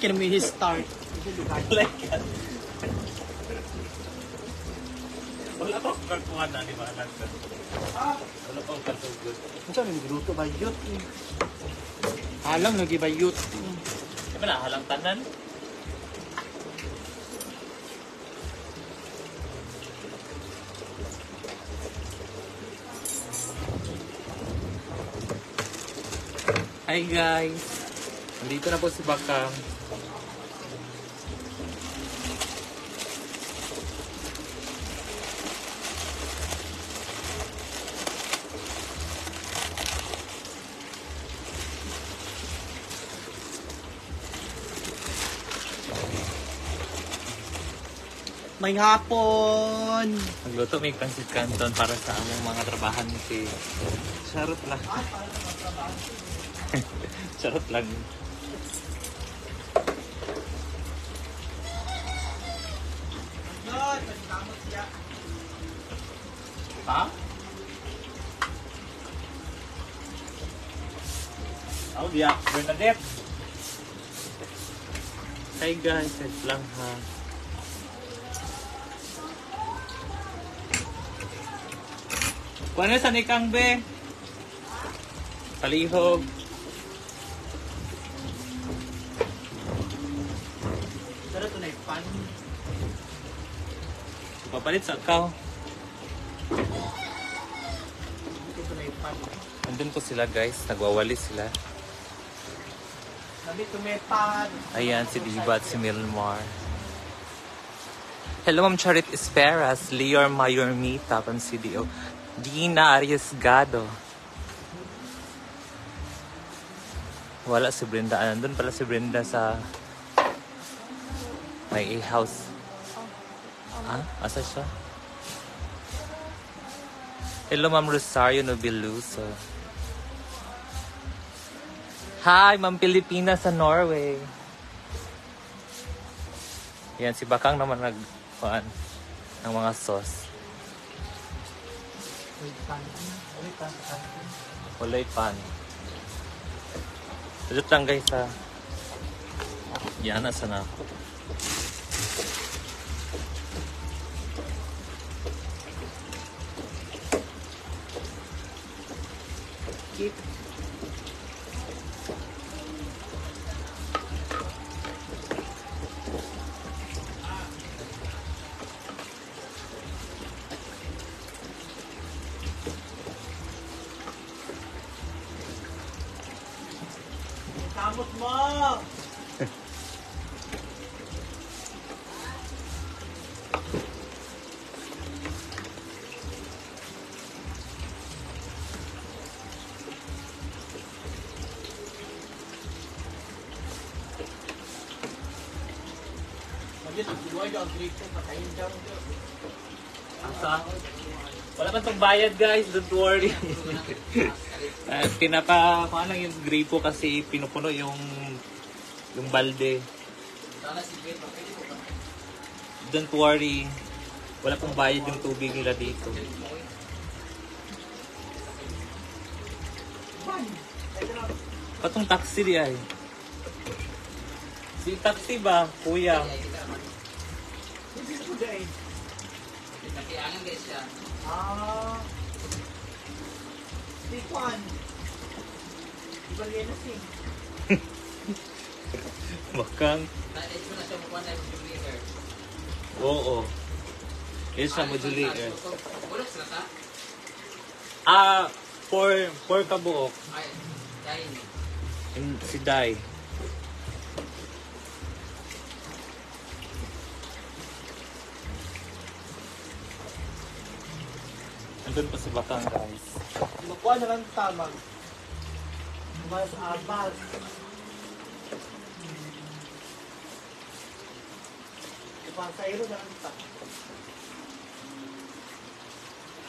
Can we start? Like that. Wala pa akong kartuhan na, di ba? Wala pa akong kartuhan. Ano saan nagluto ba yut? Alam, lagi ba yut? Di ba na, halang tanan? Hi guys! Nandito na po si Bakang. May hapon! Nagluto may pansit canton para sa among mga trabahan si Charot lang. Charot lang. Ha? Oh, dia Bernadette. Hi guys, it's lang ha. Kuano sa nikang be? Palihog. Pero ito na pan. Papalit sa akaw. Ito na pan. Andun po sila guys, nagwawali sila. Sabi ito may pan. Ayan, si Diva at si Milmar. Hello, Ma'am Charit Esperas, Leor Mayormita, from CDO. Dina Arriesgado. Wala si Brenda. Nandun pala si Brenda sa may house. Ah, asa siya? Hello, Ma'am Rosario Nobiluso. Hi, Ma'am Pilipinas sa Norway. Yan, si Bakang naman nagkuhan ng mga sauce. Walay pan. Dito lang guys ha. Yan, nasa na ako. Keep. Kamot mo! Asa? Wala pa itong bayad guys, don't worry. Pinaka, kung ano yung gripo kasi pinupuno yung balde. Don't worry. Wala pong bayad yung tubig nila dito. Patong taxi di ay. Si taxi ba, kuya? Nakiangan guys siya. Ah. Tikwan. Ibalik na sing. Bakang. Nais mo na siya mukha na yung modulator. Oo. Yes, sa modulator. Bulok sila ta? Ah, for kabuok. Ay, dahil ni. Si Dai. Andun pa si Bakang guys. Makuha na lang tamang. Mas abas. Ipasayro na lang ta.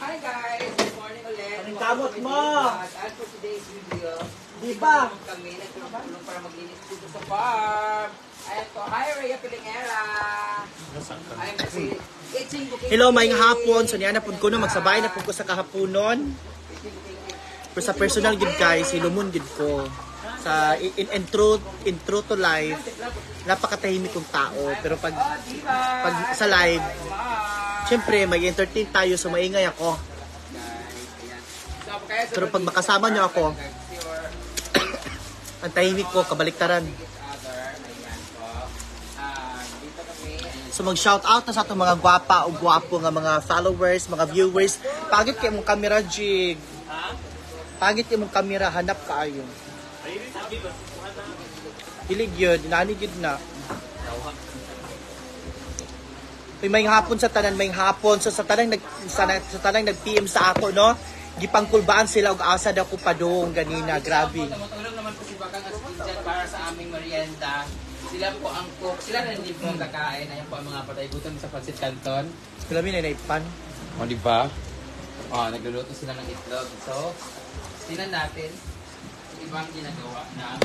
Hi guys! Good morning ulit. Anong kamot mo? As for today's video, Di ba? kami nagtulong para maglinis dito sa farm. Ayan po, hi Rhea Pilingera. Nasaan ka? Ayan kasi, itching booking. Hello, maayong hapon. So niya na pud ko na magsabay na pud ko sa kahaponon. Pero sa personal gid guys, hilumon gid ko. in true to life, napakatahimik kong tao. Pero pag sa live, syempre may entertain tayo, so maingay ako. Pero pag makasama nyo ako, ang tahimik ko, kabaliktaran. So mag-shout out na sa itong mga gwapa o gwapo nga mga followers, mga viewers. Pagit kayo mong camera, Jig. Pagit kayo mong camera, hanap kaayo. Hilig yun, nanig yun na. May hapon sa tanan, may hapon. So sa tanang nag-PM sa ako, no? Gipangkulbaan sila og asa daw ko padung ganina, grabe. Tumutulong naman po si Bakang Askinjan para sa aming merienda. Sila po ang cook. Sila na hindi po kakain. Ayan po ang mga patay gutom sa Pancit Canton. Sila may naipan. O, di ba? O, nagluluto sila ng itlog. So, tingnan natin ibang ginagawa na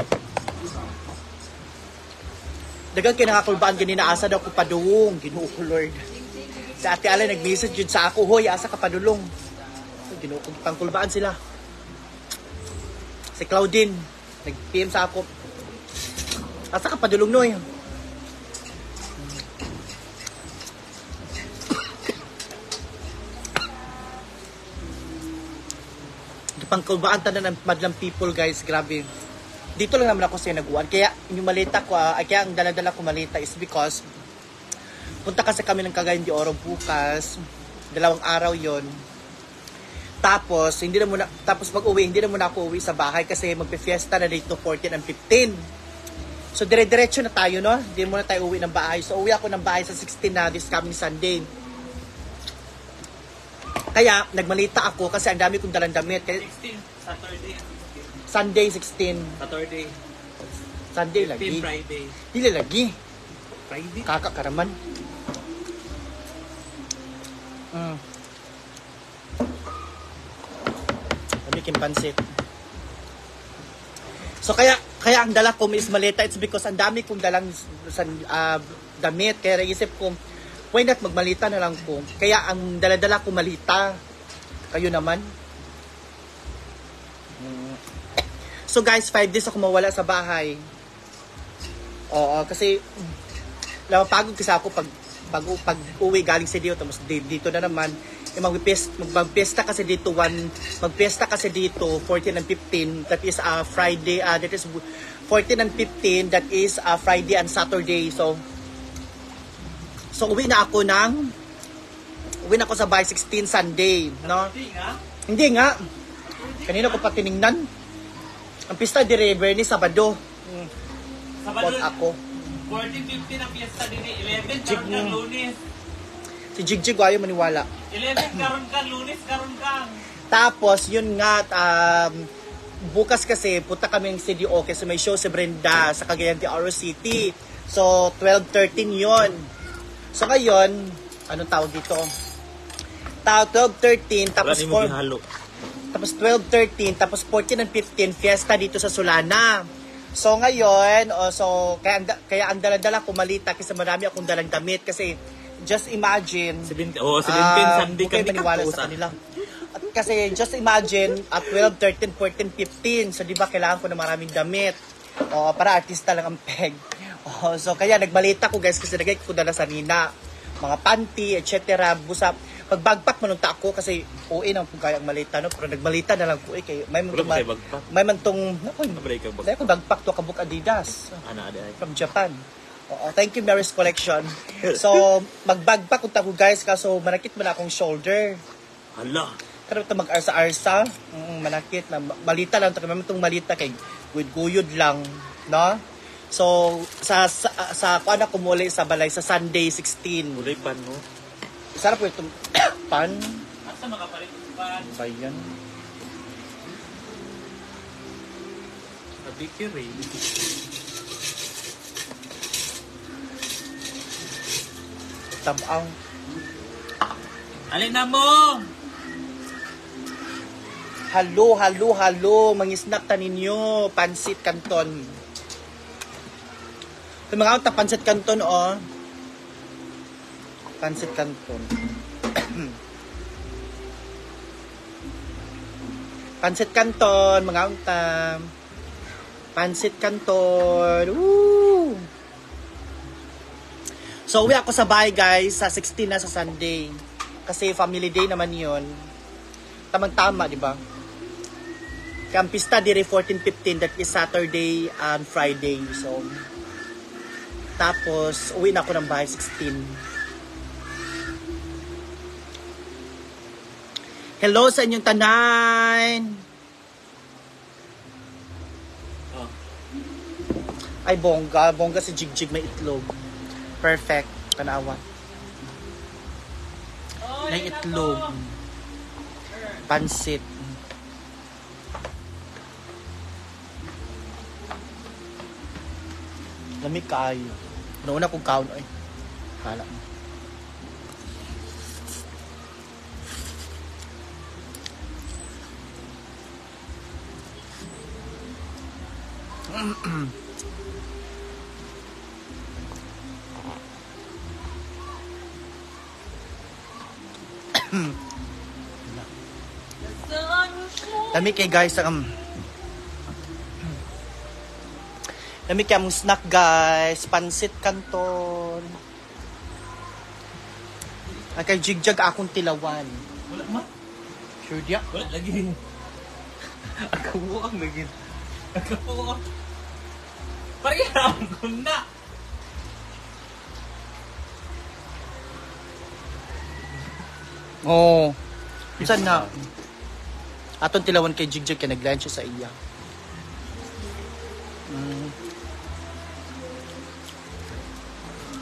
Dagang kinakakulbaan ganina asa daw ko padung, Ginoo ko Lord. Si Ate Alay nag-message yun sa ako, hoy, asa ka padulong. Ginoo ko, pangkulbaan sila. Si Claudine, nag-PM sa ako. Asa ka padulong, Noy? Pangkulbaan tanan ng madlang people, guys, grabe. Dito lang naman ako siya naguan. Kaya yung malita ko, kaya ang dala-dala ko malita is because punta kasi kami ng Cagayan de Oro bukas. 2 araw yon. Tapos pag uwi, hindi na muna ako uwi sa bahay kasi magpe-fiesta na dito 14 and 15. So dire-diretso na tayo, no? Hindi muna tayo uwi ng bahay. So uwi ako ng bahay sa 16 na this coming Sunday. Kaya nagmalita ako kasi ang dami kong dalang damit. 16, Saturday. Sunday 16. Saturday. Sunday lagi. Friday. Dili lagi. Friday? Kakakaraman. Kami kimpansit. So kaya ang dala ko is malita. It's because ang dami kong dalang damit. Kaya naisip ko, why not magmalita na lang ko. Kaya ang dala-dala ko malita. Kayo naman. So guys, 5 days ako mawala sa bahay. Oo, kasi napapagod kasi ako pag uwi galing sa dito, tapos dito na naman. Magpiesta kasi dito 14 and 15, that is Friday, that is 14 and 15, that is Friday and Saturday. So uwi na ako sa bahay 16 Sunday, no? Hindi nga. Kanina ko pa tiningnan. Ang pista di River ni Sabado. Sabado ako. 14-15 ang piyesta din. 11 karon kang Lunes. Si Jigjig ayaw maniwala. 11 karon kang Lunes, karon kang. Tapos yun nga, bukas kasi punta kami ng CDO kasi may show si Brenda sa Cagayan de Oro City. So 12-13 yun. So ngayon, anong tawag dito? 12-13 tapos 12-13 tapos 14 and 15 fiesta dito sa Solana. So ngayon, kaya ang dala-dala ko malita kasi marami akong dalang damit kasi just imagine 17 Sunday kami maniwala kapusa sa kanila. At kasi just imagine at 12, 13, 14, 15. So di ba kailangan ko na maraming damit. Para artista lang ang peg. So kaya nagbalita ko guys kasi nagay ko dala sa Nina. Mga panty, etc. Busa. Pagbagpak manunta ako kasi uwi nang kung kaya ang malita, no? Pero nagmalita na lang ko kay may mantong bagpak to kabuk Adidas from Japan. Thank you Mary's Collection. So magbagpak ko guys kaso manakit man akong shoulder. Hala. Pero ito mag-arsa-arsa, manakit na malita lang to kay may malita kay guyod lang, no? So sa kuan ako muli sa balay sa Sunday 16. Mulay pan mo. Sarap po itong pan. Asa makapalit ng pan? Bayan. Nabikir eh. Tabang. Alin na mo! Halo. Mangisnak ta ninyo. Pancit Canton. Yung mga auta, Pancit Canton, Pancit Canton. Pancit Canton, mga unta. Pansit Canton. Woo! So, uwi ako sa bahay, guys, sa 16 na sa Sunday. Kasi family day naman yun. Tamang-tama, di ba? Kaya ang pista dire 14-15, that is Saturday and Friday. So, tapos, uwi na ako ng bahay 16. Hello sa inyong tanan! Ay, bongga. Bongga si Jigjig may itlog. Perfect. Tanawa. May itlog. Pansit. Lamig kayo. Nauna kong kaon. Ay, hala mo. Dami kay guys dami kay among snack guys, Pansit Canton. Ay kay Jigjag akong tilawan. Wala ma. Sure dia? Wala lagi. Akabuang lagi. Akabuang. Parang ko na. Oh. Saan na? Atong tilawan kay Jigjag kay nag-lunch sa iya.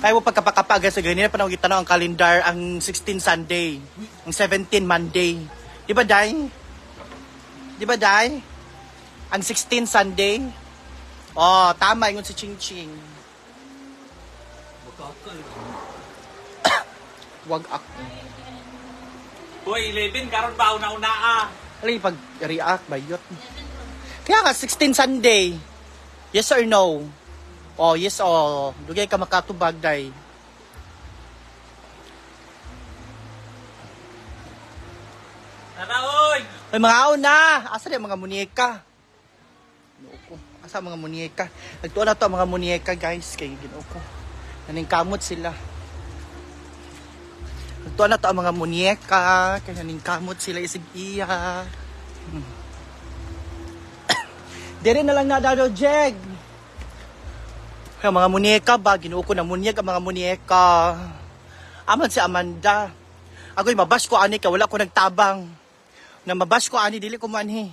Kaya mo pagkapakapaga sa ganyan, panawag kita ang kalendar, ang 16 Sunday, ang 17 Monday. Di ba, Day? Di ba, Day? Ang 16 Sunday? Oh, tama, yun si Ching Ching. Wag ako. Hoy, 11 karon ba una-una ah. Alay, pag-react, bayot. Kaya nga, 16 Sunday. Yes or no? Oh, yes or. Dugay ka makatubag, Day. Tara, oy! Ay, mga na! Asa na yung mga munyeka? Ginoo. Asa mga munyeka? Nagtuon na to ang mga munyeka, guys. Kay Ginoo ko. Naningkamot sila. Nagtuon na to ang mga munyeka. Kaya naningkamot sila isig iya. Dere na lang na daw, Jeg. Kaya mga munyeka ba? Ginoo ko na munyek ang mga munyeka. Aman si Amanda. Ako'y mabash ko ani ka. Wala ko nagtabang. Na mabash ko ani, dili ko manhi.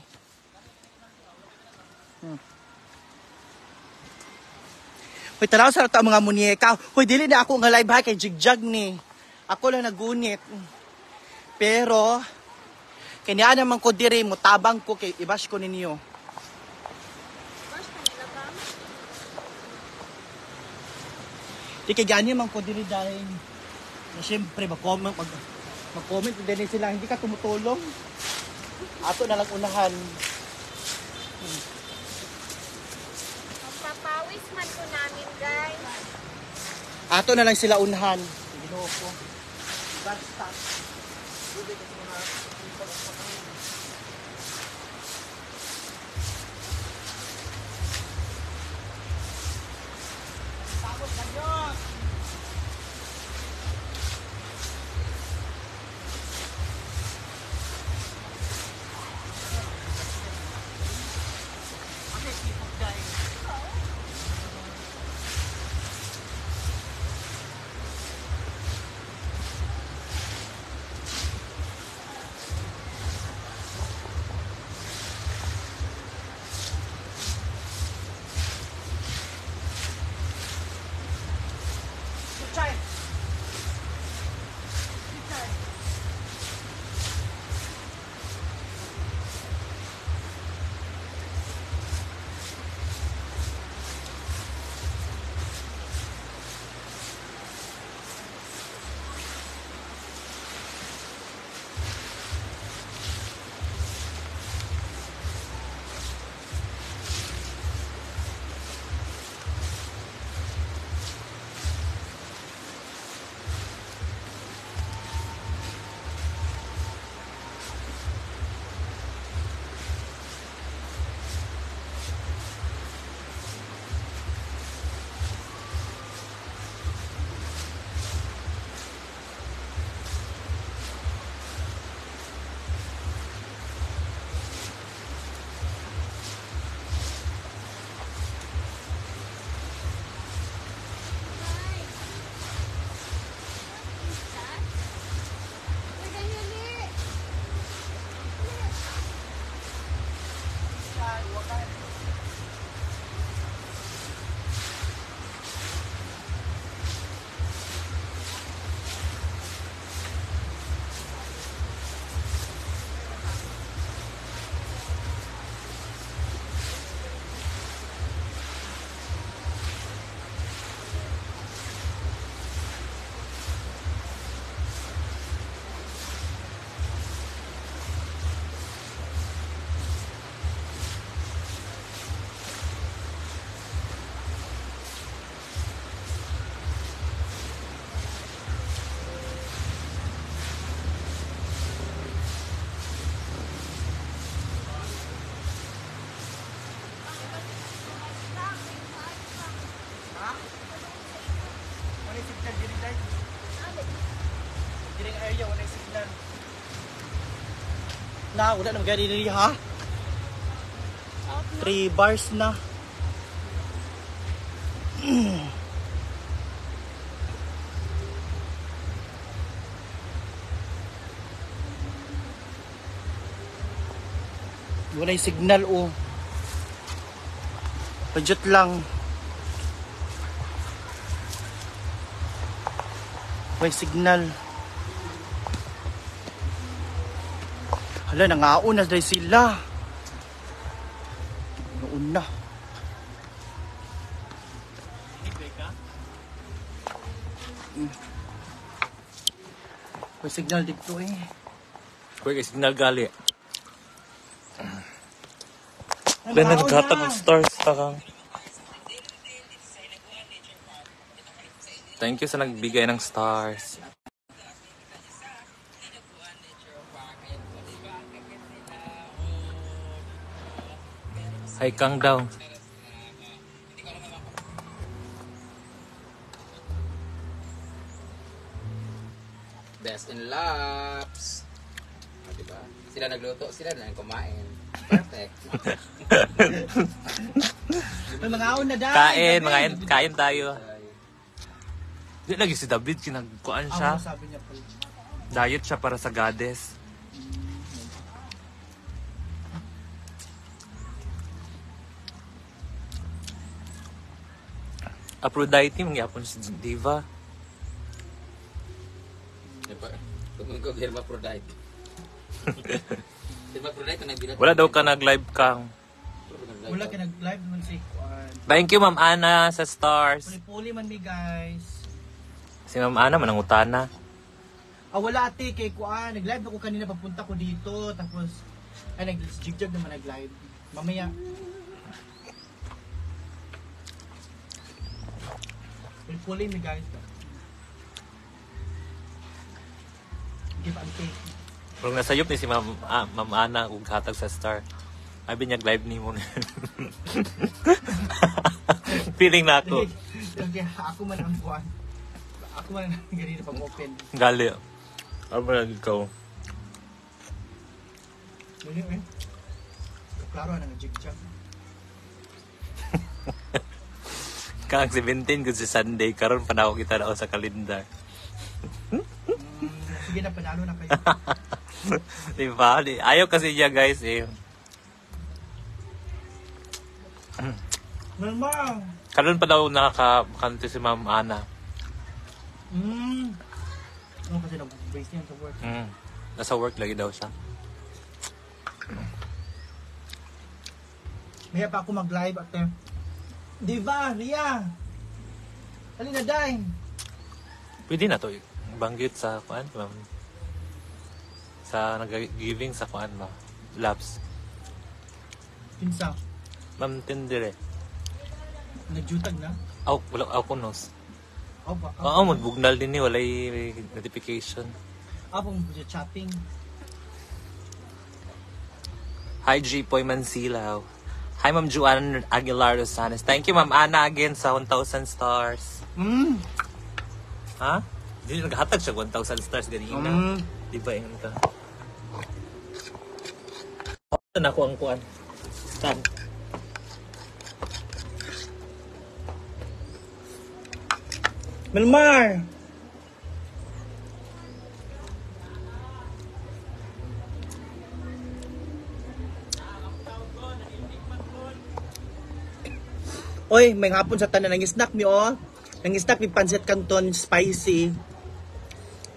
Hoy, tanaw sa ang mga munyeka. Hoy, dili na ako nga live ha kay Jigjag ni. Ako lang nagunit. Pero, kanya naman ko diri, mutabang ko kay ibash ko ninyo. Di kay ganyan man ko diri dahil na siyempre mag-comment din sila, hindi ka tumutulong. Ato na lang unahan. Magpapawis man ko namin, guys. Ato na lang sila unahan. Ginoo ko. Basta. signal diri dai. Diri nga area wala signal. Na, wala na magari diri ha. 3 bars na. Wala signal oh. Budget lang. May signal. Hala, nangaon na dahil sila. Noon na. May signal dito eh. Kuya, signal gali. Kaya na naghatag ng stars takang. Thank you sa nagbigay ng stars. Hi Kang daw. Best in laps. Diba? Sila nagluto, sila na kumain. Perfect. May mga aon na dahil. Kain tayo. Di lagi si David, kinagkuan siya. Sabi niya po. Diet siya para sa goddess. Aphrodite, mangyapon si Diva. Tumungin ko, Hermaphrodite. Hermaphrodite, nagbilat. Wala daw ka nag-live Kang. Wala ka nag-live naman si Kuan. Thank you Ma'am Ana sa stars. Puli-puli man mi guys. Si Ma'am Ana manangutana. Wala ate kay Kuan. Nag-live ako kanina papunta ko dito. Tapos, nag-jigjag naman nag-live. Mamaya. Puli-puli mi guys. Give and take. Kung nasayop ni si Ma'am Ana ug hatag sa star. Abi niya live ni mo. Feeling na ako. Okay, ako man ang Kuan. Ako man ang ganito pag-open. Gali. Ano ba ikaw? Muli eh. Klaro na nag-jigjag. Kang 17 good si Sunday karon pa na ako kita na sa kalendar. Sige na, panalo na kayo. Diba? Ayaw kasi niya guys eh. Mama! Karon pa daw nakakakanto si Ma'am Ana. Ano kasi nag-base niyan sa work? Nasa work lagi daw siya. Maya pa ako mag-live at Diva, Ria! Halina, Day! Pwede na to. Banggit sa kuan, ma'am. Sa nag-giving sa kuan ba? Labs. Pinsa, Ma'am Tindire. nagjutag na? Wala ako nos. Ba? Oo, magbugnal din ni walay notification. Ako mo chatting. Hi G-Poy Mancilaw. Hi Ma'am Juan Aguilar Rosanes. Thank you Ma'am Ana again sa 1,000 stars. Ha? Hindi naghatag siya 1,000 stars ganina. Di ba yun ka? Ito na ko ang kuan. Stand. Melmar! Oy, may hapon sa tanan ng snack mi oh. Nang snack mi pancit canton spicy.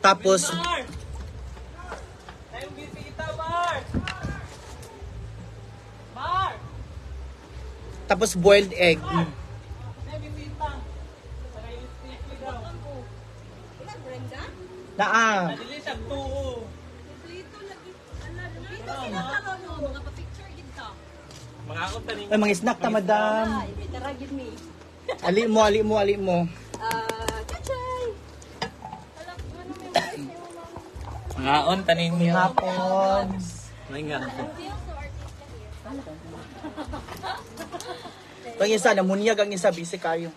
Tapos Tapos boiled egg. Naa. Mga akong taning. Ay, mga snack ta, madam. Ali mo. Kachay! Mga on taning niyo. Hapon. May nga. Pag isa, namunyag ang isa, busy kayo.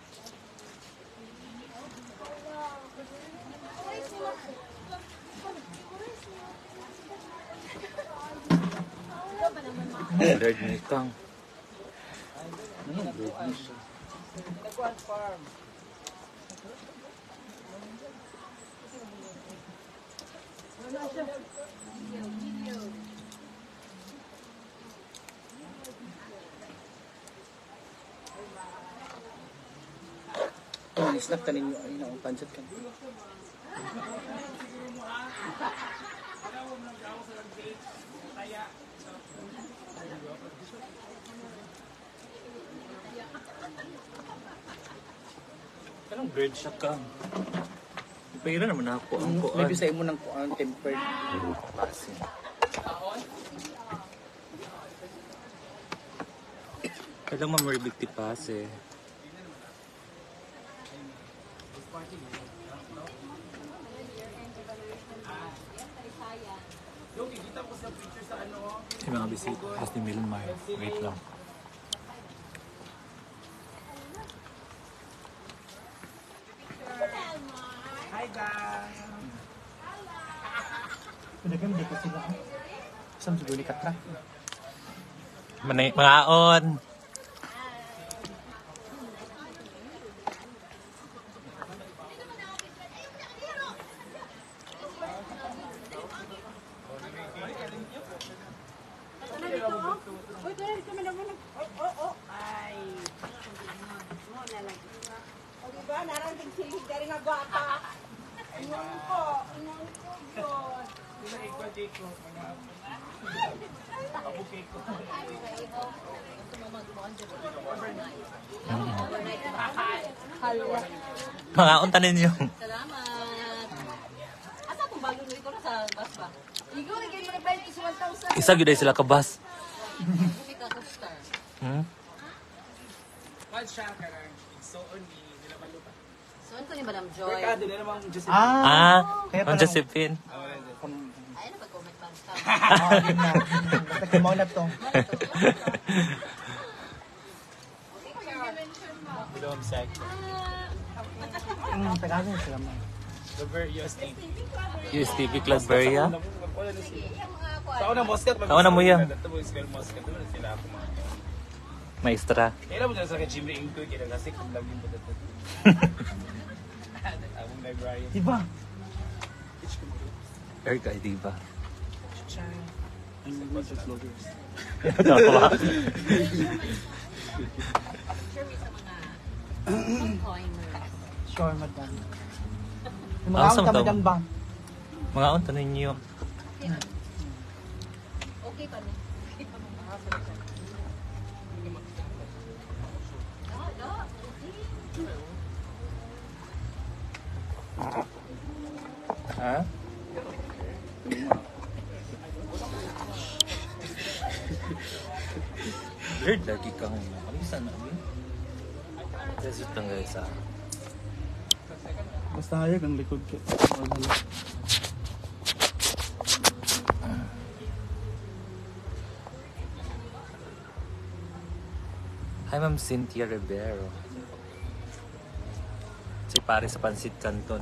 Blurred na ikang. Snack ka ninyo. Ay, naku, pansat ka. Anong blurred siya kang? Pahira naman ako ang kuan. Maybe sa imo ng tempered. Kasi. Kailang mamaribigti pase. Yung mga bisita. As ni Milmar. Wait lang. Hi guys! Pinagam, di ko sila. Saan siguro ni Katra? Mga on. Uy, dahil kami naman. Ay. O diba, narating silig dari nga bata. Ingon ko yun. Mga on tanin niyo. Salamat. Asa kung bago nito na sa bus ba? Igo, igay mo na ba yung 1,000? Isa gyud ay sila kabas. Hindi ka star. So, ito ni Madam Joy. Kaya Ang pala. Josephine. Ay, nag-comment pa sa Yun na. Basta kimaw na to. Tagalog sila man. USTV Cladberia. Sa unang moskat, Ako na mo yan. Maestra. kailan mo dyan sa kachimri ingkoy, kinagasik, kung lagi mo dito. Abong library. Diba? Eric ay diba? Sure, may sa mga coiners. Sure, madam. Yung mga Awesome awang daw. madam ba? Mga on tanin niyo. Okay pa niya. Okay pa mo. Ha? Blurred lagi kang kamisa na ni. Desert lang guys ah. Basta hayag ang likod ko. Hi Ma'am Cynthia Rivero. Si pare sa Pansit Canton.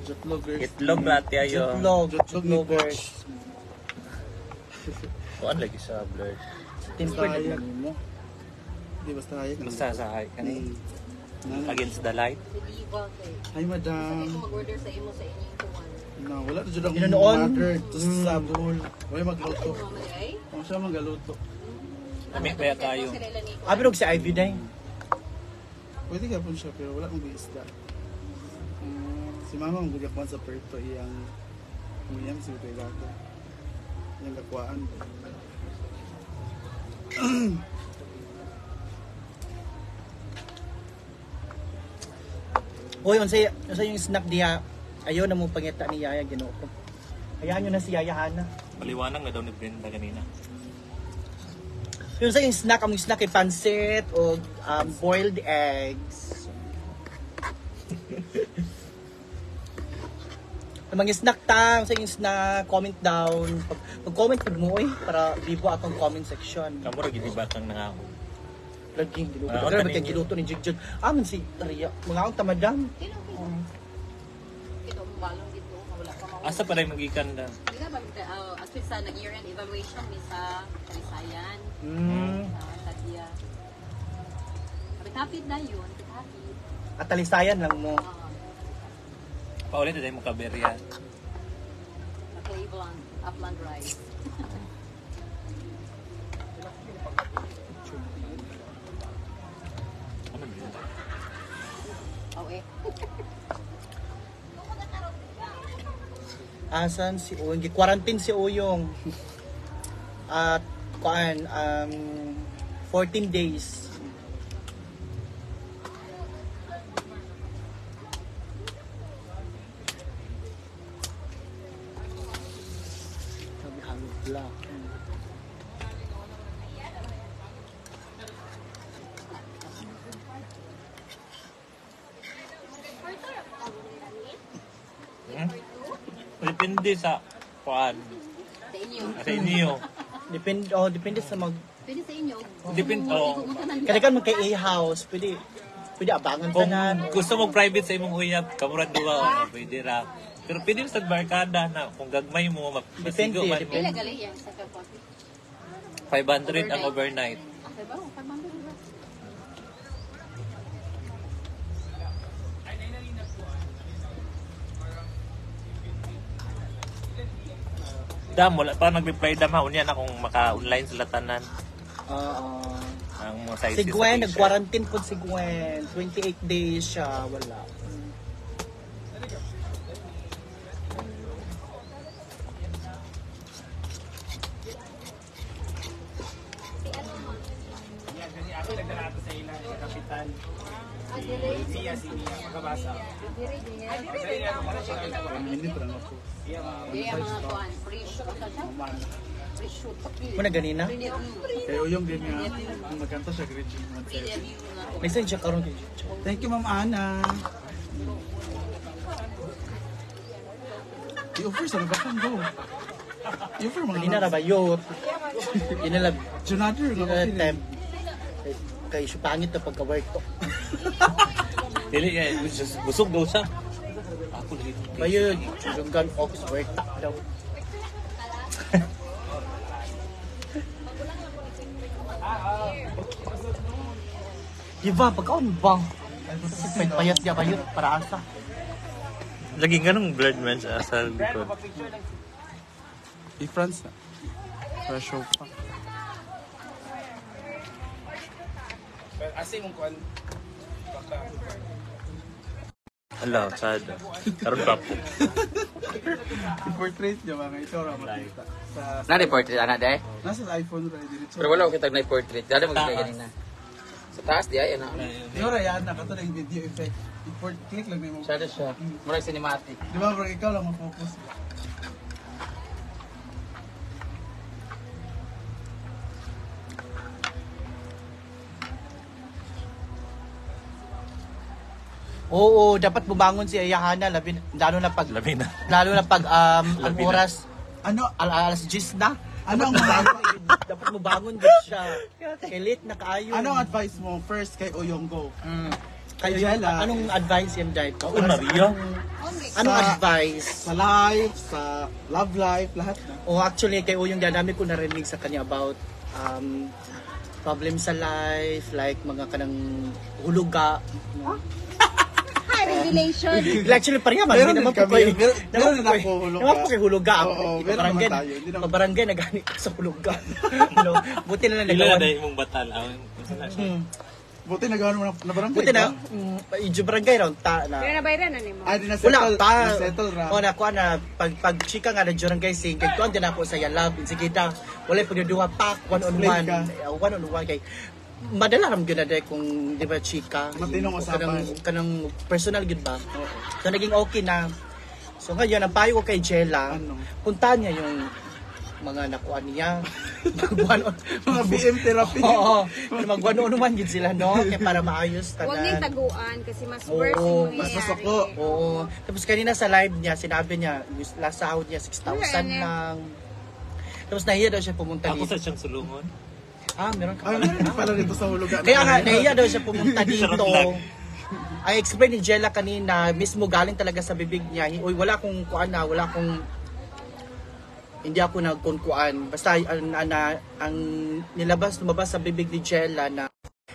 Itlog natin ayo. Jotlogers. Kuan lagi sa blurred. Tempered mo. Di basta hayag. Basta sa high kani. Against the light. Sige, okay. Hi madam. Hindi ko mag-order sa imo sa inyong tuwan. Na wala na jud akong Ginoon? mother. Just sabol. Wala magluto. Ano mo ay? Kung siya magaluto. Kami kaya tayo. Abirog si Ivy day. Pwede ka po siya pero wala akong isda. Si mama ang bugak sa perto iyang umiyam si Pelago. Iyang lakwaan. Hoy, unsay yung snack diha? Ayaw na mo pangita ni Yaya Ginoo. Hayaan nyo na si Yaya Hana. Maliwanag na daw ni Brenda kanina. Yung sa yung snack, among snack ay pansit o boiled eggs. Mga snack tang, sa yung snack, comment down. Pag-comment ko mo para vivo atong comment section. Kamu ra gid ba kang nangako. Laging giluto. Ah, Pero okay, ba't kang giluto ni Jigjud? Aman si Taria. Mga akong tamadam. Ito, balong dito. Wala pa Asa pa rin magikan na? Hindi ka ba, actually sa nag-year-end evaluation, may sa Kalisayan, sa Sadia. Kapit-hapit na yun, kapit-hapit. At talisayan lang mo. Paulit na tayo mo kaberya. Cleveland, Upland Rise. Ano ba yun? Oh, eh. Asan si Uyong? Gi-quarantine si Uyong. At kuan 14 days. Sabi hangod black. Depende sa kuan. Sa inyo. Sa inyo. Depende sa mag Pwede sa inyo. Depende, oh. kadagan man kay A-house, pwede abangan Kung tanan. gusto mo private sa imong uyab, kamurad duwa, pwede ra. Pero pwede sa barkada na, kung gagmay mo, masigo man mo. Pila gali yan sa coffee. 500 ang overnight. Okay ba? 500 ba? Dam, wala pa nag-reply dam ha. Unya na kung maka-online sila tanan. Ang mga sizes Si sa Gwen, t-shirt. nag-quarantine po si Gwen. 28 days siya, wala. Hindi pa lang ako. Di ang mga kuhan. Free shoot. Free shoot. Muna ganina. Kaya Uyong din nga, ang magkanta siya, grade yung mga Free set. review na. Message siya karon kay Chicho. Thank you, Ma'am Ana. I-offer sa nabakan go. I-offer mga Kanina ra ba yot? Inalag Jonathan, time. Kay pangit na pagka-work to. Dili, busog daw siya. Ako dito. Bayod, yung gun ox work daw. Diba, pagkaon bang? May payat niya bayot para asa. Laging ganong blurred man siya sa likod. I-France na. Fresh show pa. Hello, sad. Karoon pa po. I-portrait niya mga ito ra makita. Sa Na-report anak day? nasa iPhone ra diretso. Pero wala ko kitag na-portrait. Dali mo kita ganina. Sa taas di ay ano. Yo ra yan na kato yung video effect. I-port click lang mo. Sada siya. Murag cinematic. Di ba bro, ikaw lang mag-focus. Oo, dapat bumangon si Ayahana lalo na pag Labi na. ang Labi na. oras Ano alas 10 na. ano ang mga Dapat bumangon din siya. Kay late na kaayo. ano ang advice mo first kay Uyong go? Kayo Jella. anong advice yan dahil ko? Ako, Maria. Anong Sa- advice? Sa life, sa love life, lahat na. O actually, kay Uyong dami ko narinig sa kanya about problem sa life, like mga kanang huluga. Revelation. Actually, pareha man. Meron Hindi naman din po kami. kayo. Meron din ako huluga. Naman po kayo huluga. Oo, Ako, meron naman tayo. Hindi naman- Kabarangay, nagani ko sa huluga. No, buti na lang Ila na nagawa. dahil mong batal. Buti nagawa mo na barangay. Buti na, ka? yung barangay raw, na. Pero nabayran na nimo. Ay, di na Wala settle. pa. Na settle ra. O nakuha na, pag chika nga na barangay sing, kay tuwan din ako sa love, sige ta, wala pagduduha pak, one-on-one. Explain One-on-one kay, madala ram gyud na dahil kung di ba chika. Matinong usapan. Kanang personal gyud ba? So naging okay na. So ngayon, ang payo ko kay Jella, Ano? puntahan niya yung mga nakuha niya. Magwano. Mga BM therapy. Oo. Magwano naman yun sila, no? Kaya para maayos tanan. Huwag niyong taguan kasi mas Oo, worse yung mas mangyayari. masuko. Oo. Tapos kanina sa live niya, sinabi niya, last sahod niya 6,000 lang. Tapos nahiya daw siya pumunta Ako dito. sa siyang sulungon. Ah, meron ka Ay, pala. meron pala dito sa huluga. Kaya nga, nahiya daw siya pumunta dito. Sarap lang. ang explain ni Jella kanina, mismo galing talaga sa bibig niya. Uy, wala akong kuan na, wala akong hindi ako nagkunkuan. Basta ang lumabas sa bibig ni Jella na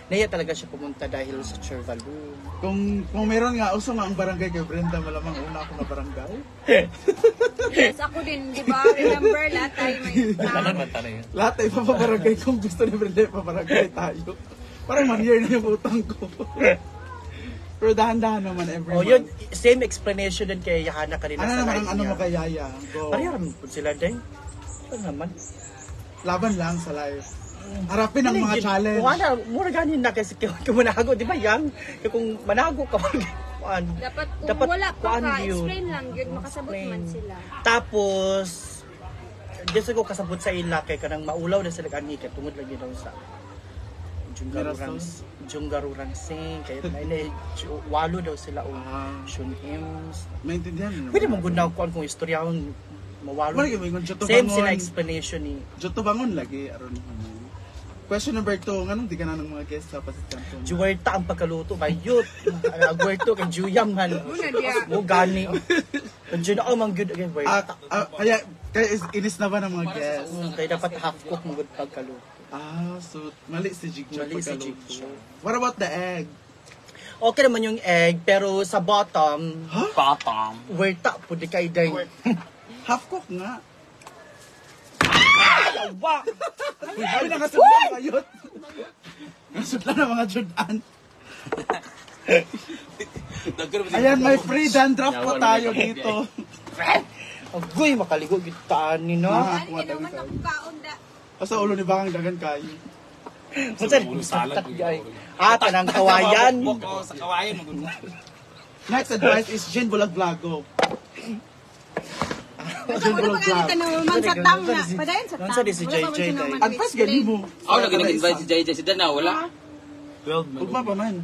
naiya talaga siya pumunta dahil sa Chervalu. Kung meron nga, uso nga ang barangay kay Brenda, malamang una ako na barangay. Yes, ako din, di ba? Remember, lahat tayo may Tanan man tanay yun. Lahat ay papabarangay kung gusto ni Brenda, pabarangay tayo. Parang man-year na yung utang ko. Pero dahan-dahan naman every Oh, month. yun, same explanation din kay Hana kanina Ano sa naman live ang ano niya. mo kay Yaya? Go. Parehara po sila din. Ano naman? Laban lang sa live. Harapin ang mga challenge. Wala, mura ganin na kasi kung manago, di ba yan? Kung manago ka, kuan. Dapat kung Dapat wala pa kuan ka, yun. explain lang yun, makasabot Explain. man sila. Tapos, gusto ko kasabot sa ila kay kanang maulaw na sila kani kay tungod lagi daw sa Junggarurang sing kay na walo daw sila o Shun hymns. Maintindihan mo naman. Pwede mong gunaw kuan kung istoryahon mawalo. Wala gyud ingon Joto Same Bangon. sila explanation ni. Joto Bangon lagi aron ano. Question number 2, nganong di ka na ng mga guests sa Pasit Canton? Juwerta ang pagkaluto kay Yut. Agwerto kay Juyam man. Una diya. Mo gani. Kanjud ako mang good again werta. Kaya inis na ba ng mga guests? Kay dapat half cook mo good pagkaluto. So mali si Jigjo. Mali si pagkaluto. Jigjo. What about the egg? Okay naman yung egg pero sa bottom Bottom. werta pud kay day. Half cook nga. Wa. Ay, nakasudlan kayo. Nakasudlan na mga Jordan. Ayan, may free dandruff pa tayo dito. Agoy makaligo gitaan ni no. Nakakuha Ano tayo naman tayo. ang kaon da? Sa ulo ni Bakang dagan kayo. Unsa salat gay. Kanang kawayan. Sa kawayan mo. Next advice is Jin Bulag Blago. Jin Bulag Blago. Man sa tang na. Padayon sa tang. Unsa di si JJ day. Advice gani mo. Ako lagi nag-invite si JJ. Si Dana, wala. 12 man. Ugma pa man.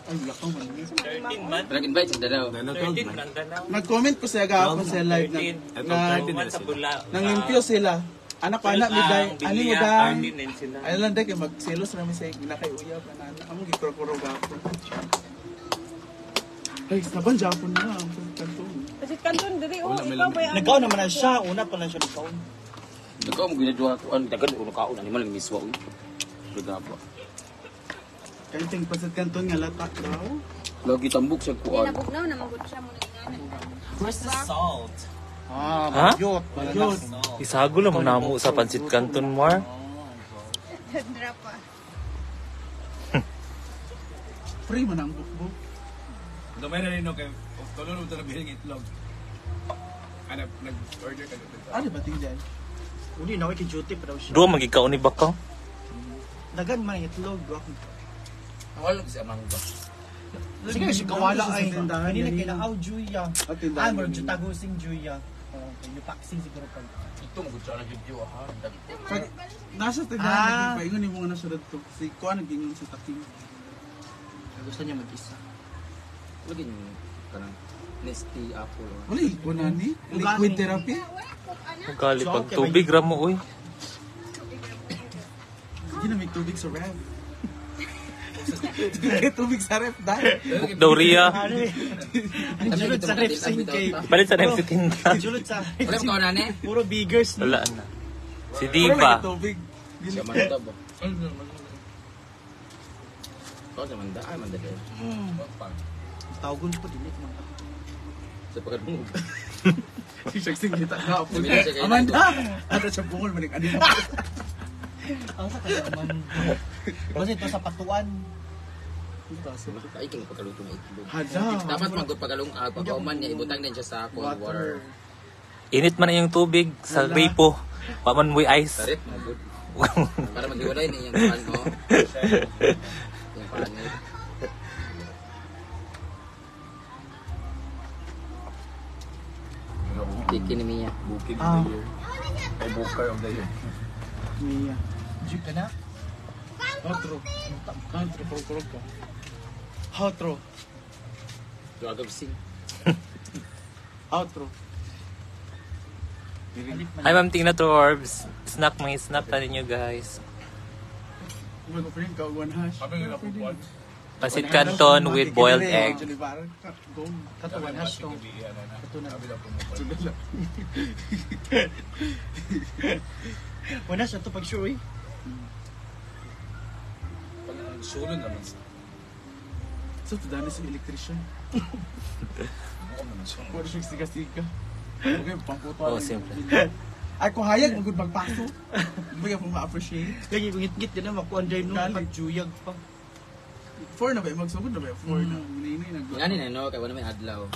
Ay, lakaw man. 13 man. Nag-invite si Dana. 13 man ang danaw. Nag-comment ko siya gahapon sa live na Man sa bula. nang-impyo sila. Anak pa anak mi day. Ani mo day. 13 din sila. Ay lang day kay magselos na mi sa gina kay uyab na amo gikrokoro gahapon. Ay, saban Japon na ang kanton. Kasi kanton diri ikaw ba yan? Nagaw naman na siya, una pa lang siya nagaw. Ikaw mo ginadwa ko. Ang dagan uno kaon. Animal ng miswa. Lugaba. Kaya ting pasit kanton nga latak daw. Lagi tambok siya kuan. Nabugnaw na magud siya mo ingana. Where's the salt? Ah, bayot. Yun. Isago lang namo sa Pansit Canton Mar. Dra pa. Free man ang bukbuk. Gamay na rin kay tulong mo ito na biling itlog. Nag-order ka dito. Ano ba ting dyan? Uli na kay duty pa daw siya. Do magikaw ni Bakaw. Dagan man ang itlog. Wala ko si Amang ba? Sige, si kawala ay. Sa tindahan, Hindi na yan kinaaw Juya. At tindahan Ah, yan. mo tagusing Juya. Yung paksing siguro pa. Ito mo gud siya na video ha. Pag nasa Ah. tindahan, paingon ni mo nga nasa to. Si Kuan naging si Taking. Gusto niya mag-isa. Lagi ni kanang Nesty Apple. Wala ko na ni. Liquid therapy. Gali pag tubig ra mo oy. Hindi na may tubig sa ref. May tubig sa ref dahil. Doria. Ang julot sa repsing kay. Balit sa nang tinda. Ang julot sa Wala mo kaon ani? puro biggers. Wala na. Si Wala Diva. may tubig. Si Amanda ba? Kau sa Amanda ay Amanda. Tawgon ko dinit man. Sa pagkadungog. Si Shaksing kita na po. Sabi na siya kay Amanda! Ano siya bungol manik ano. Ang sa kaya man. Kasi ito sa patuan. Ay king pagkaluto ng itlog. Hada. Dapat magud pagkalung pagkauman niya ibutang din siya sa cold water. Init man na yung tubig sa gripo. Paman mo ice. Tarit mo good. Para maghiwalay ni yung kuan no. Yung pangit. Tiki ni Mia. Booking Ah. of the year. Ay, booker of the year. Mia. Jeep ka na? Outro. Outro. Kurog ka. Outro. Duagab sing. Outro. Hi Ma'am Tina Torbs. Snack may snap na ninyo guys. Kung mag-friend ka, one hash. Kami nga napupuan. Pasit canton with boiled egg. Katawan hash to. Wala siya to pag sure eh. Sulod naman sa. So, ito dahil sa electrician. Oo naman siya. Pwede siya siga-siga. Okay, pangputo. Oh, simple. Ay, kung hayag, magod magpaso. Hindi ka pong ma-appreciate. Lagi kung ngit-ngit din na makuha drive nung Dali. pag-juyag pa. 4 na ba? Magsugod na ba? 4 na. Minay nag Ngani na no, kay wala may adlaw.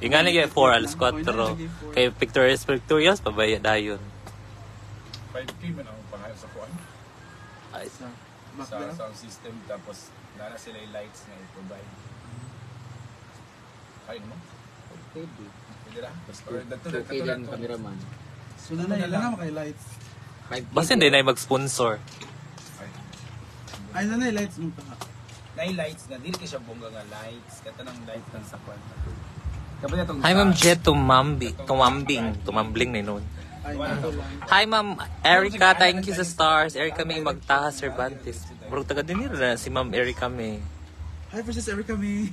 Yung nga nagay 4 alas 4. Kay pictorials pabaya dayon. 5K man ang pangalan sa kuan. Ay, Sa Sa background. sound system tapos nana sila yung lights na i-provide. Kain mo? Pwede. Pwede na? Or dito Okay lang cameraman. So, nanay lang kay lights. 5K. basta hindi na mag-sponsor. Ay, nanay lights mo pa. Na lights na, dili ka siya bongga nga lights. Kata ng lights ng sa kuan. Kapag itong Hi Ma'am Jet tumambling ni noon. Ay, ito lang. Hi Ma'am Erica, thank you sa stars. Erica May Magtaha Cervantes. Bro taga din na si Ma'am Erica May. Hi, versus Erica May.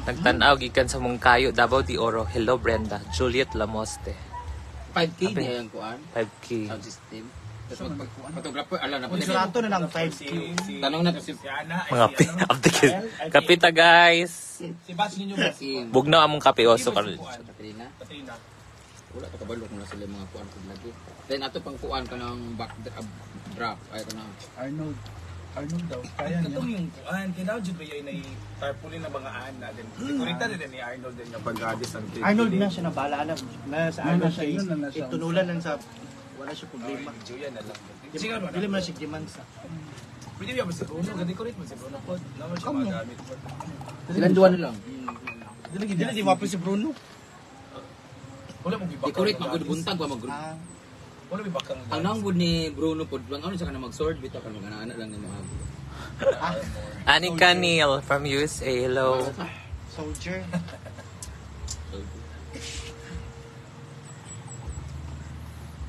Nagtanaw gikan sa Mungkayo, Davao de Oro. Hello Brenda, Juliet Lamoste. 5K niya yung kuan. 5K. Sound system. Tapos photographer, ala na po. Kontrato na ng 5Q. Tanong na to si Si Ana, Mga aptikis. Kapita guys. si Bats ninyo ba? Bugnaw among kape oso karon. Katrina. Katrina. Wala ka kabalo kung na sila mga kuan kung lagi. Then ato pang kuan ka ng drop ay ka na. Arnold. Arnold daw. Kaya niya. Katong yung kuan, kinaw jud ba yun ay tarpaulin na mga ana din. Sikurita din ni Arnold din yung pag-adis ang Arnold na siya nabala na. Sa Arnold siya is Yun na siya. itunulan lang sa wala siya problema. Julia na lang. Sige Dili man siya demansa. Pwede ba si Bruno? Gadi-correct mo si Bruno po. Naman siya magamit po. Silang duwa na lang. Dili di wapo si Bruno. Wala mong ibakang. Decorate magud buntag wa mag. Ah, Wala mong ibakang. Ang nanggod ni Bruno pod lang ano sa kana mag-sword bitaw kan mga anak lang ni mga. Anika Neil from USA. Hello. soldier.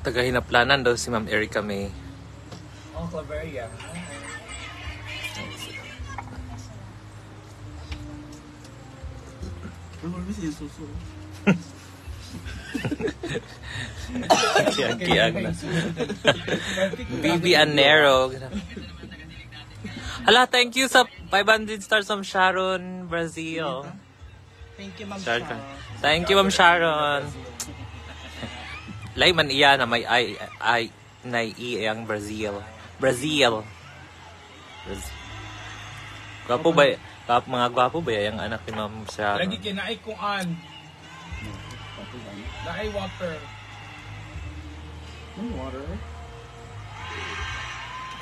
Tagahinaplanan daw si Ma'am Erica May. Oh, Claveria. Ang always yung suso. Kiag na. Bibi Anero. Hala, thank you sa 500 stars from Sharon, Brazil. Thank you, Ma'am Sharon. Sharon. Thank you, Ma'am Sharon. Lay man iya na may ay na ang Brazil. Brazil. Gwapo ba? Mga gwapo ba yung anak ni Ma'am Sharon? Lagi kinaay kuan. Naay water. Yung water.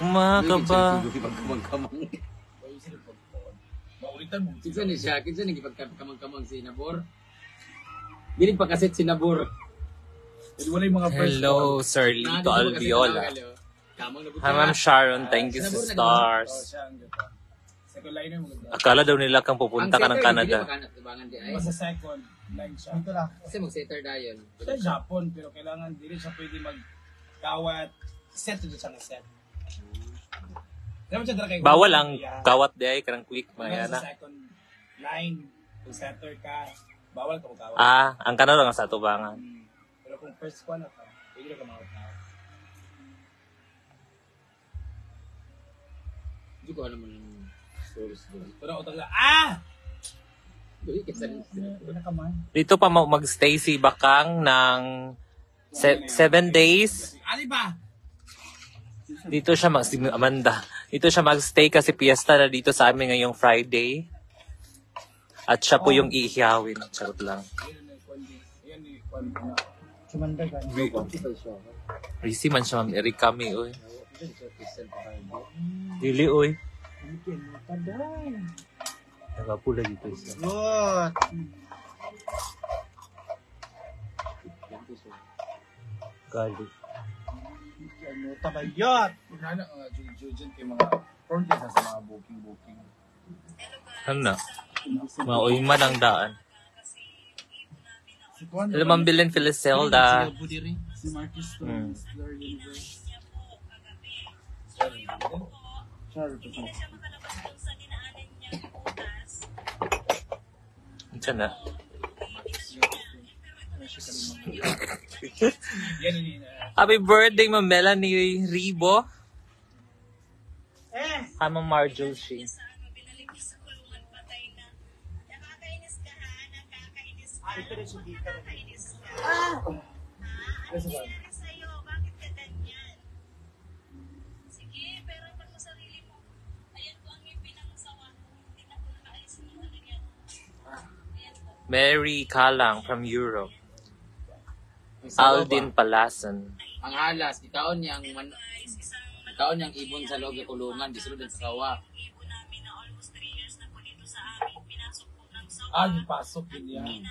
Kumaka ba? Kamang-kamang. Maulitan mo. Kinsa ni siya, kinsa ni gipagkamang-kamang si Nabor. Bilig pa kaset si Nabor. Hindi wala yung mga first Hello, Sir Lito Alviola. Kamang na Hi, Ma'am Sharon. Thank you sa Oh, stars. siya ang gata. Second line yung maganda. Akala daw nila kang pupunta ka ng Canada. Basta second line siya. Dito lang. Kasi mag-setter dayon. Siya Japon, pero kailangan dili siya pwede magkawat. Set to siya na set. Dapat siya talaga Bawal ang kawat di ay karang quick Kaya mga sa second line, kung setter ka, bawal ka magkawat. ang kanal lang sa tubangan. Pero kung first one ka, pwede ka makakawat. Hindi ko alam ng stories doon. Pero ako talaga, Dili kitsa ni. Wala ka man. Dito pa magstay si Bakang ng 7 days. Ali ba? Dito siya si Amanda. Dito siya magstay kasi piyesta na dito sa amin ngayong Friday. At siya po yung iihiyawin. Charot lang. Yan ni Juan. Sumanda ka. Risi man siya, Ma'am Erica May, oy. Dili, oy. Nagapula dito siya. Good. Gali. Ano tabayot? Ano ang Jujen kay mga front sa mga booking. Ano na? Mauwi man ang daan. Si Kwan. Hello, Ma'am Belen Felicelda. Si Marcus to Star Universe. Sorry, siya na. Yan yun. Happy birthday, Ma'am Melanie Ribo. Hi, Ma'am Marjorie. Mary Kalang from Europe. Aldin Palasan. Ang halas, ikaon niyang ibon sa loob ng kulungan, disulod ng sawa. Yung pasok yun yan.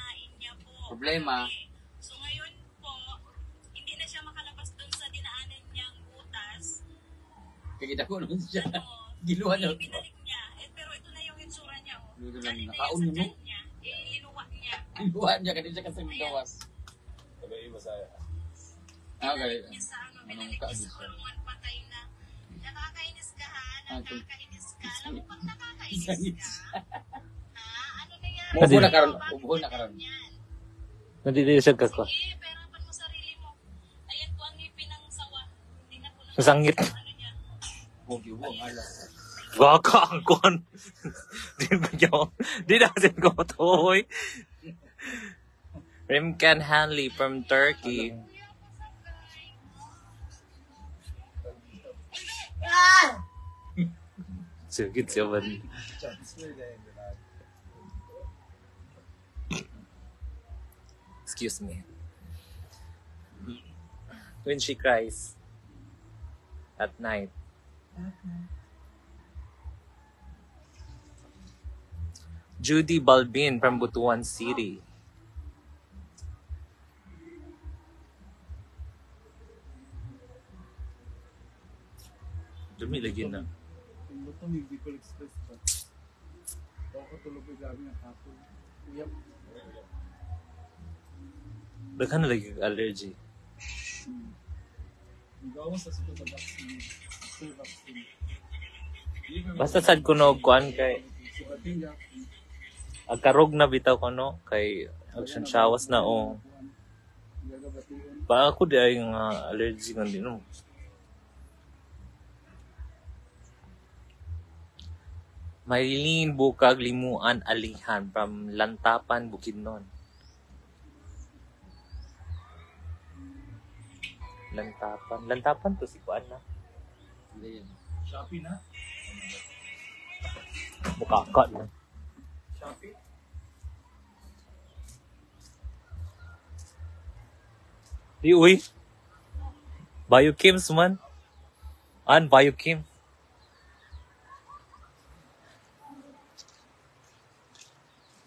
Problema, So ngayon po, hindi na siya makalabas doon sa dinaanan niyang butas. kagita ko naman siya. Giluhan niya. Binalik niya. Pero ito na yung itsura niya. Oh. Dito lang, Galing na nakaon yan sa mo. tiyan niya. Linuwa niya. Giluhan niya, kanina siya kasi gawas. Sabay masaya. Okay. Niya sa Anong binalik niya kaabis sa siya? kulungan patay na. Nakakainis ka ha? Nakakainis ka. Alam mo pag nakakainis Isangit ka? siya. Ha? Ano nangyari? Ubo na karon. Ubo na karon. Yan. Nandito siya kako. Sige, perapan mo sarili mo. Ayan po ang ngipin ng sawa. Hindi na po Masangit. ano niya. Ubo ang alas. Gaka ang kon. Di na kasi ko matuhoy. Rimkan Hanley from Turkey. Sugit siya ba? Excuse me. When she cries at night. Judy Balbin from Butuan City. Dumi lagi na. Ang buto may Bicol Express ba? Ako ko tulog ay gabi ng hapon. Yep. Daghan na lagi kag allergy. Gawas sa suko sa vaccine. Sa vaccine. Basta sad ko no kuan kay Sa bating ya. agkarog na bitaw ko no kay action shawas na o. Gagabation. Ba ako di ay nga allergy nga din no. Maylene Bukag Limuan Alihan from Lantapan, Bukidnon. Lantapan to si kuan na. Hindi yan. Shopee na. Bukaka na. Shopee. Di uy. Biochems man. Biochem.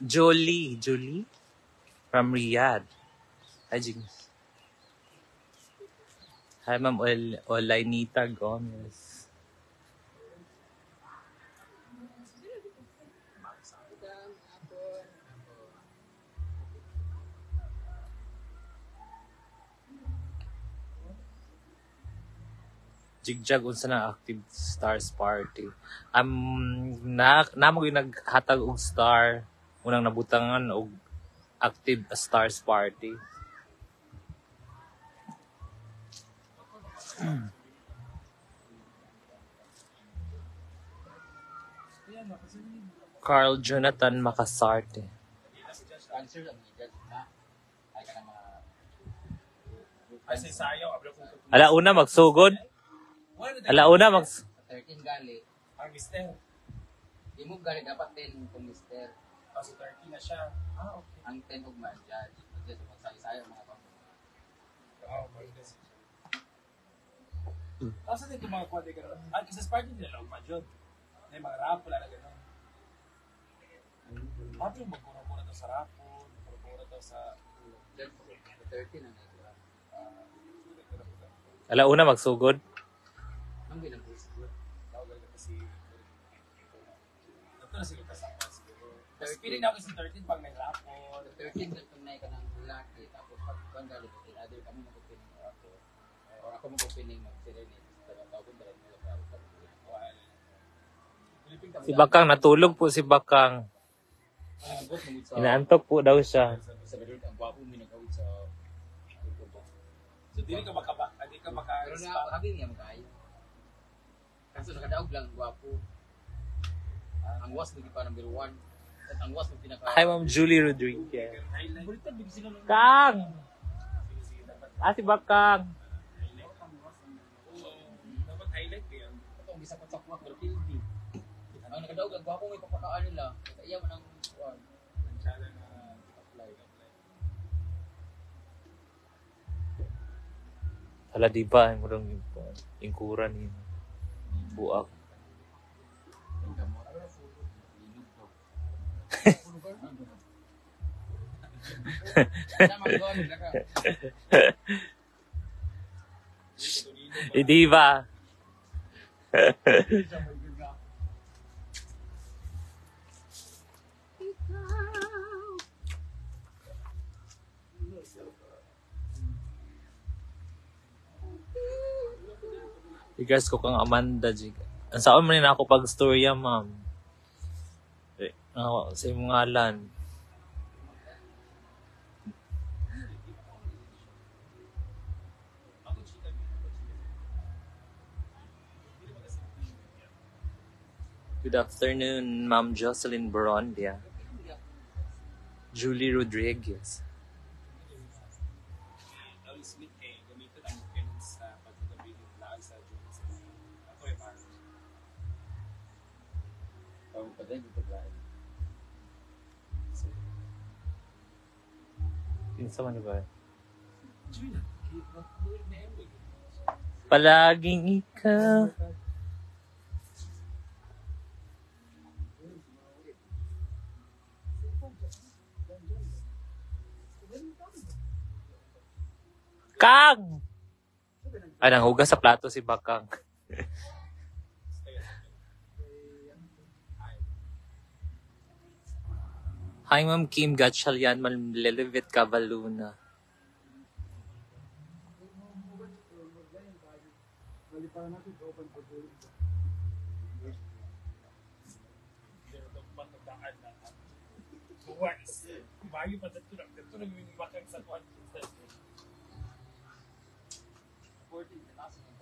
Jolie from Riyadh. Hi, Jing. Hi, Ma'am Olainita Gomez. Jigjag unsa na active stars party. Namo gyud naghatag og star unang nabutangan og active stars party. Carl Jonathan Macasarte. Cancer ang i-judge na. Ay ka na mga... Ay sa sayaw, abra ko. Alauna magsugod. Alauna mag Sa 13 gali, Ang mister. imog gali dapat 10 kung mister. Sa 30 na siya. Okay. Ang 10 og ma-judge. Judge magsaya-saya mga pang. Maganda siya. Tapos din mga kwade gano'n. Kasi sa party nila lang pa dyan. May mga rap, wala na gano'n. Paano yung magkura-kura daw sa rapon, magkura-kura daw sa... Judge sa 13 ang nagkura. alauna magsugod. Ang ginag-gusto. Tawag na kasi... Ito na siguro kasama siguro. Mas piling na ako sa 13 pag may rapon. Sa 13 lang tunay ka ng lalaki. Tapos pag kung gali ko, other kami magpipining ako. Or ako magpipining mag-serenade. Tawag ko dala nila para sa Si Bakang natulog po si Bakang. Ang abot mo sa Inaantok po daw siya. sa bedroom ang gwapo mo nagawid sa So, di ka maka pero na hagin niya makaayo. Kaso nakadaog lang gwapo. Ang was mo pa number 1. At ang was mo pinaka Hi, Ma'am Julie Rodriguez. Baliktad bigyan sila ng Kang! Si Bakang. dapat highlight ko yan. atong gisakot-sakot pero pildi. Ang nakadaog lang gwapo may papakaan nila. Kaya man ang kuan. Ang tsala na apply. Hala, di ba? Ang murang ingkuran ni buak. Ang gamot. Linog to. Sana mag-goal ka. Di ba? Igas ko kang Amanda Jig. Ang saan man na ako pag storya, ma'am. Sa imong ngalan. Good afternoon, Ma'am Jocelyn Barondia. Julie Rodriguez. Alice Smith kay gamitin ang canon sa pagkakabili ng laag sa Jones. Ako ay parang Ang padeng ito ba? Pinsa man ba? Julie. Palaging ikaw. Kang! Ay, nanghugas sa plato si Bakang. Hi, Ma'am Kim Gatchalian, Malilivit Cavaluna. Buwas. Bayo pa dito lang. Dito lang yung bakang sa kwan. 14 na kasi ng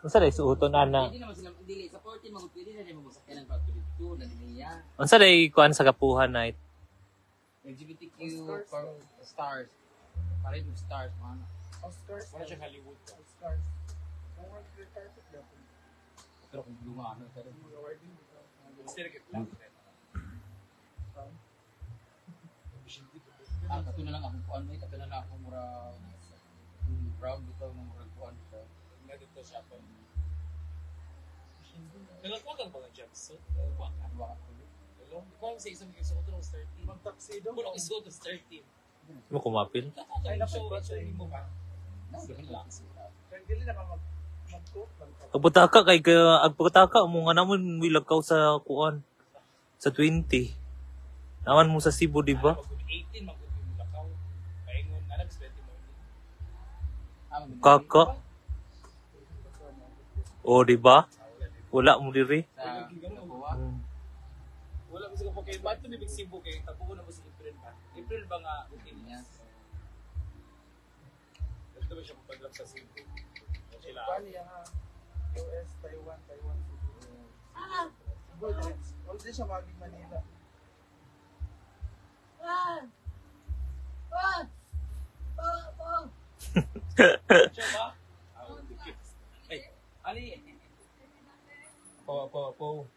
Unsa day suoton ana? Hindi naman sila dili sa 14 magud pwede na rin magsakyan ng pagtulito na niya. Unsa day kuan sa kapuhan night? LGBTQ for stars. Parade of stars man. Oscars. Wala siyang Hollywood. Oscars. Kung wag red carpet dapat. Pero kung lumano ka rin. Awarding. Gusto rin kita. Ang kato na lang akong kuan mo, kato na lang akong mura proud dito ng mura kuan sa Nga dito siya pa. Nagkakuha kang mga jobs. So, nagkakuha ka. adwa ko. Hello? Ikaw ang sa isang isuot ng 13. Mag-tuxedo. Kung isuot ng 13. Mo kumapil? Ay, show mo ba? Relax. Kaya dili na mag-cook lang ka. Agputaka kay ka agputaka mo nga namon milagaw sa kuan sa 20. Naman mo sa Cebu, di ba? Mag 18, mag yung lakaw. Paingon, alam, 20 mo. Kaka. O, di ba? Wala mo diri. Sa kuha. Wala mo siya po kayo. Ba't ito nibig Cebu kayo? Tapo ko na mo sa April ba? April ba nga? Okay niya. Ito ba siya papadrop sa Cebu? Sila. Bali ang US, Taiwan, Cebu. Cebu, wala din siya maging Manila. Siya ba? Ay, ali. Po. Apo.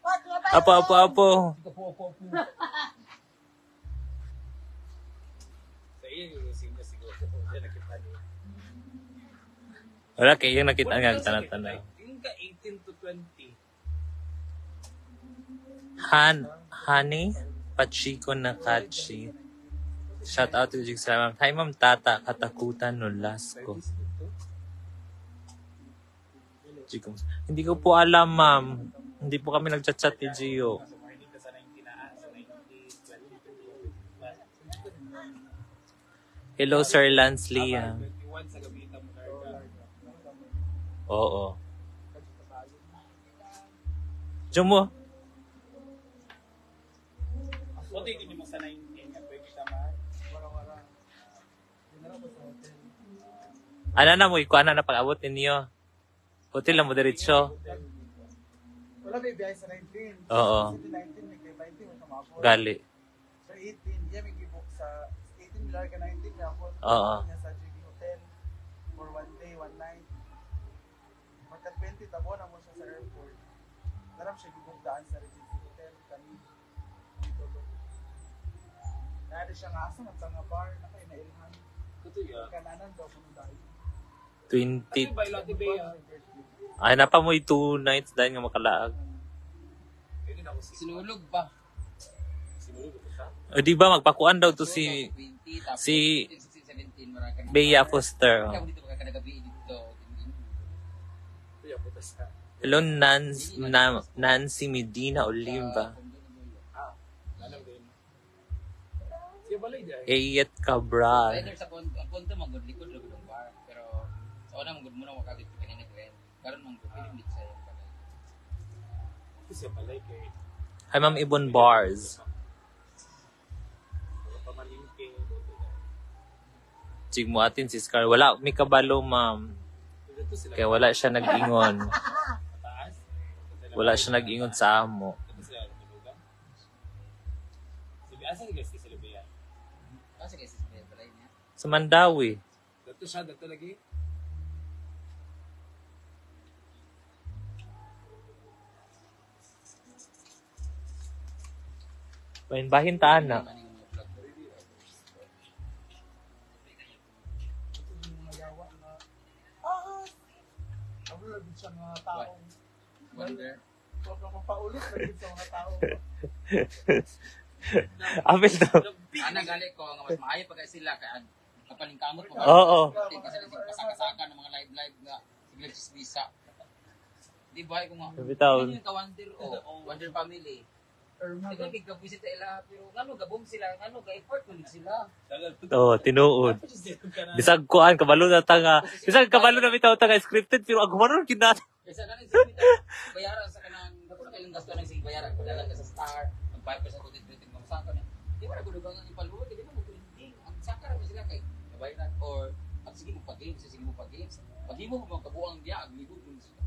Sa iyo, yung sinya siguro. Siya nakita niyo. Wala kay yung nakita nga tanay. Yung ka 18 to 20. Honey Pachiko Nakachi. Shout out to Jig Salamat. Hi, Ma'am Tata Katakutan Nolasco. Jigong. Hindi ko po alam, ma'am. Hindi po kami nagchat-chat ni Gio. Sa morning ka sa 90 na, sa 90, 20. Hello, Sir Lance Liam. 21 sa gabita mo na. Oo. Diyan mo. Buti hindi mo sanay nga pwede tama. Wara-wara. Dinara ko sa hotel. Ano na mo, ikuha na pag-abot ninyo. Hotel lang mo diretso. Wala may biyahe sa 19. Oo. Sa 19, may kay 20 mo tumabot. Gali. Sa 18, yeah, may gibook sa 18 bilar ka 19 na ako. Oo. Niya sa JB Hotel for 1 day, 1 night. Pagka 20, tabo na mo siya sa airport. Daram siya gibook daan sa Regency Hotel. Kami. Dito to. Kaya di siya nga asa nga nga bar na kayo na ilhan. Kananan daw kung dahil. 20. Ba ilati ba ya? Ay, napa mo 2 nights dahil nga makalaag. Pwede na ako Sinulog ba? sinulog ko siya. O di ba, magpakuan daw to si 20, tapos si 16, 17, marami ka na. Bea Foster. Kaya mo dito magkakagabi dito. Kuya puta sa. Hello, Nancy Medina Oliva. Alam din. Siya balay dai. Ayet Cabral. Later sa punto magud likod ra gud ang bar, pero sa una magud mo na makadit kanina gwen. Karon man gud hindi sa yung balay. Siya balay kay Hi, Ma'am Ibon Bars. pamalingke. Chig mo atin si Scar. Wala, may kabalo, ma'am. Dito sila Kaya wala siya nag-ingon. taas. Wala siya nag-ingon sa amo. Dito sila tulugan. Sige, asa guys sila Bea? Kasi kasi sa balay niya. Sa Mandawi. Dito siya dito lagi. Bahin taan na. Maning mga vlog. Ako lang siya mga tao. Wonder. Huwag kang mapaulit lagi sa mga tao. Apil to. Ana gali ko nga mas maayo pa kay sila kay kapalingkamot pa. Oo. Kasi pasaka-saka ng mga live nga sigla visa. Di ba ko nga. Bitaw. Ano yung ka-wonder o Wonder Family. Ikaw gigabisita ila pero ngano gabong sila ngano ga-effort mo sila. Oo, tinuod. Bisag kuan, kabalo na tanga. Bisag kabalo na bitaw tanga scripted, pero ang maron kinat. Kaysa na sa bayaran sa kanang dapat kailang gasto na sige bayaran padala ka sa Star, magbayad ka sa content mo sa kanang. Di ba nagudugan ang ipaluod, di ba mo printing. Ang saka ra mo sila kay bayaran or at sige mo pa-games, sige mo pa-games. Pag himo mo kabuang diya ag libod mo sila.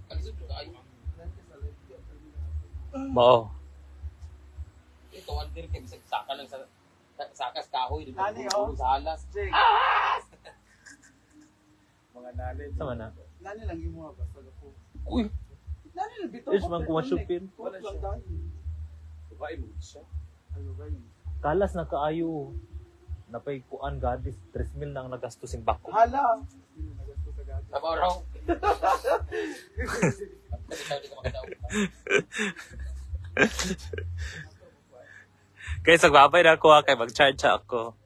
Kalisod ka ayo. Mao. Ito wonder kay bisag saka lang sa sakas kahoy di ba Nani, oh. sa halas. Jake, Mga nalit. Sama na. nani lang yung mga basta ako. Uy, Nani lang bitaw. is man kumasupin. Wala lang dahil. Babae mo siya. Ano ba yun? Kalas na kaayo. Napay kuan gadis 3,000 nang nagastos sing bako. Hala! Sino nagasto sa gata? Sabaw raw. Kasi tayo di ka makadaw. Kaya sagbabay na ako kay mag-charge ako.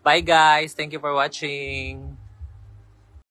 Bye guys, thank you for watching.